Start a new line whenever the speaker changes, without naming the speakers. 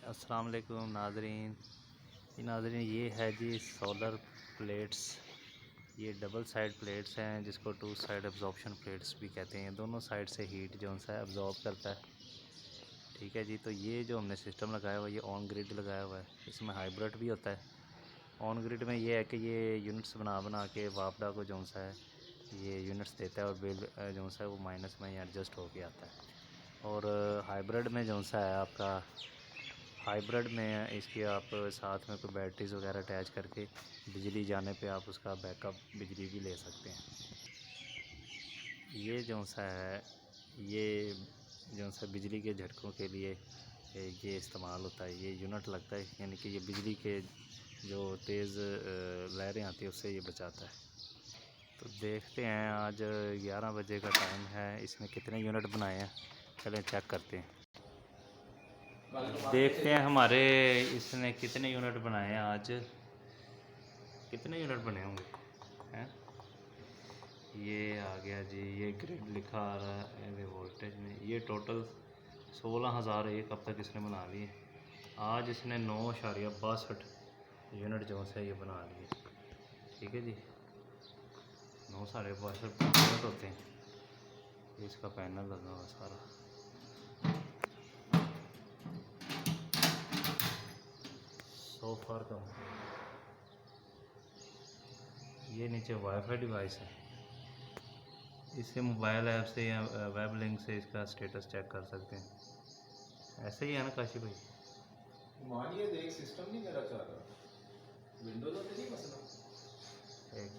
अस्सलाम वालेकुम नाज़रीन। ये है जी सोलर प्लेट्स। ये डबल साइड प्लेट्स हैं जिसको टू साइड एब्जॉर्प्शन प्लेट्स भी कहते हैं। दोनों साइड से हीट जो है एब्जॉर्ब करता है। ठीक है जी। तो ये जो हमने सिस्टम लगाया हुआ है ये ऑन ग्रिड लगाया हुआ है। इसमें हाइब्रिड भी होता है। ऑन ग्रिड में ये है कि ये यूनिट्स बना बना के वापडा को जो है ये यूनिट्स देता है और बिल जो है वो माइनस में एडजस्ट होके आता है। और हाइब्रिड में जो है आपका हाइब्रिड में इसके आप साथ में कोई बैटरीज वगैरह अटैच करके बिजली जाने पे आप उसका बैकअप बिजली भी ले सकते हैं। ये जो सा है ये जो सा बिजली के झटकों के लिए ये इस्तेमाल होता है। ये यूनिट लगता है यानी कि ये बिजली के जो तेज़ लहरें आती है उससे ये बचाता है। तो देखते हैं आज 11 बजे का टाइम है, इसमें कितने यूनिट बनाए हैं चलें चेक करते हैं। देखते हैं हमारे इसने कितने यूनिट बनाए हैं आज। कितने यूनिट बने होंगे हैं। ये आ गया जी, ये ग्रिड लिखा आ रहा है वोल्टेज में। ये टोटल 16,001 अब तक इसने बना लिए। आज इसने 9.62 यूनिट जो है ये बना लिए। ठीक है जी, 9.62 यूनिट होते हैं। इसका पैनल लगा हुआ सारा। सो फार कम। ये नीचे वाईफाई डिवाइस है। इससे मोबाइल ऐप से या वेब लिंक से इसका स्टेटस चेक कर सकते हैं। ऐसे ही है ना काशी भाई।
मानिए देख सिस्टम नहीं मेरा चाह रहा, विंडोज में नहीं मसला।
एक